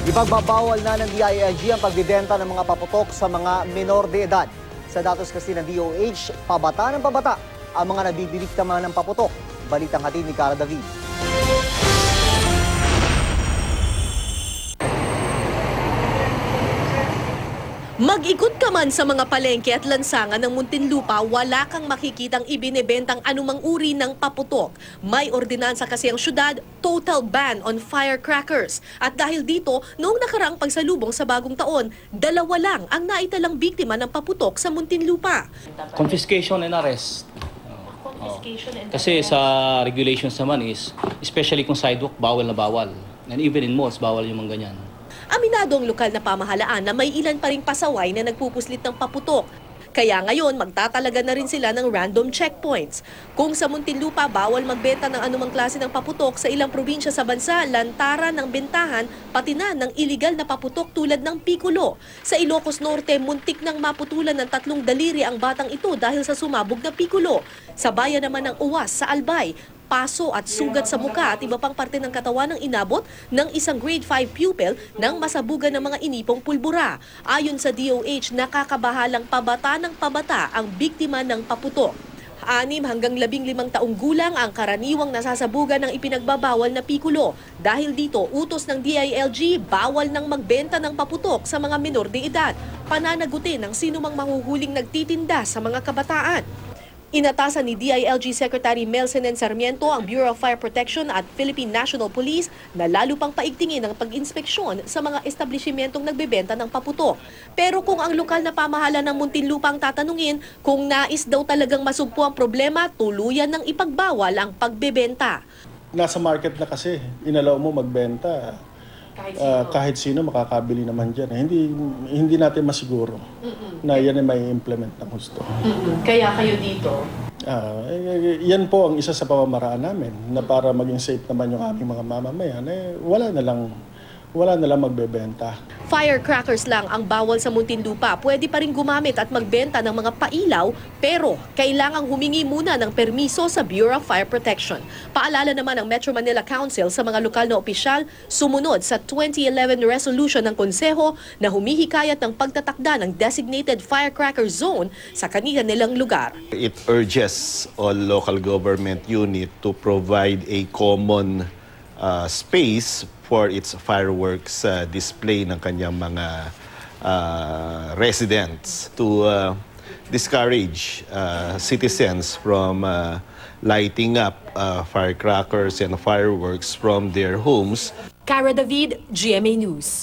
Ipagbabawal na ng DILG ang pagbibenta ng mga paputok sa mga menor de edad. Sa datos kasi ng DOH, pabata ng pabata ang mga nabibiktima ng paputok. Balitang hatid ni Cara David. Mag-ikot ka man sa mga palengke at lansangan ng Muntinlupa, wala kang makikitang ibinebentang anumang uri ng paputok. May ordinansa kasi ang syudad, total ban on firecrackers. At dahil dito, noong nakaraang pagsalubong sa bagong taon, 2 lang ang naitalang biktima ng paputok sa Muntinlupa. Confiscation and arrest. Kasi sa regulations naman is, especially kung sidewalk, bawal na bawal. And even in malls, bawal yung mga ganyan. Aminado ang lokal na pamahalaan na may ilan pa ring pasaway na nagpupuslit ng paputok. Kaya ngayon, magtatalaga na rin sila ng random checkpoints. Kung sa Muntinlupa, bawal magbenta ng anumang klase ng paputok, sa ilang probinsya sa bansa, lantaran ng bentahan, pati na ng iligal na paputok tulad ng Piccolo. Sa Ilocos Norte, muntik nang maputulan ng 3 daliri ang batang ito dahil sa sumabog na Piccolo. Sa bayan naman ng Uwas, sa Albay, paso at sugat sa muka at iba pang parte ng katawan ng inabot ng isang grade 5 pupil nang masabugan ng mga inipong pulbura. Ayon sa DOH, nakakabahalang pabata ng pabata ang biktima ng paputok. 6 hanggang 15 taong gulang ang karaniwang nasasabugan ng ipinagbabawal na Piccolo. Dahil dito, utos ng DILG, bawal nang magbenta ng paputok sa mga menor de edad. Pananagutin ang sinumang mahuhuling nagtitinda sa mga kabataan. Inatasan ni DILG Secretary Melcenen Sarmiento ang Bureau of Fire Protection at Philippine National Police na lalo pang paigtingin ang pag-inspeksyon sa mga establishmentong nagbebenta ng paputok. Pero kung ang lokal na pamahalaan ng Muntinlupa ang tatanungin, kung nais daw talagang masugpo ang problema, tuluyan ng ipagbawal ang pagbebenta. Nasa market na kasi, inalaw mo magbenta. Kahit sino makakabili naman dyan. Hindi natin masiguro na yan ay may implement ng gusto. Kaya kayo dito? Yan po ang isa sa pamamaraan namin na para maging safe naman yung aming mga mamamayan. Wala na lang magbebenta. Firecrackers lang ang bawal sa Muntinlupa. Pwede pa rin gumamit at magbenta ng mga pailaw, pero kailangang humingi muna ng permiso sa Bureau of Fire Protection. Paalala naman ng Metro Manila Council sa mga lokal na opisyal, sumunod sa 2011 resolution ng Konseho na humihikayat ng pagtatakda ng designated firecracker zone sa kanilang lugar. It urges all local government unit to provide a common space for its fireworks display ng kanyang mga residents to discourage citizens from lighting up firecrackers and fireworks from their homes. Cara David, GMA News.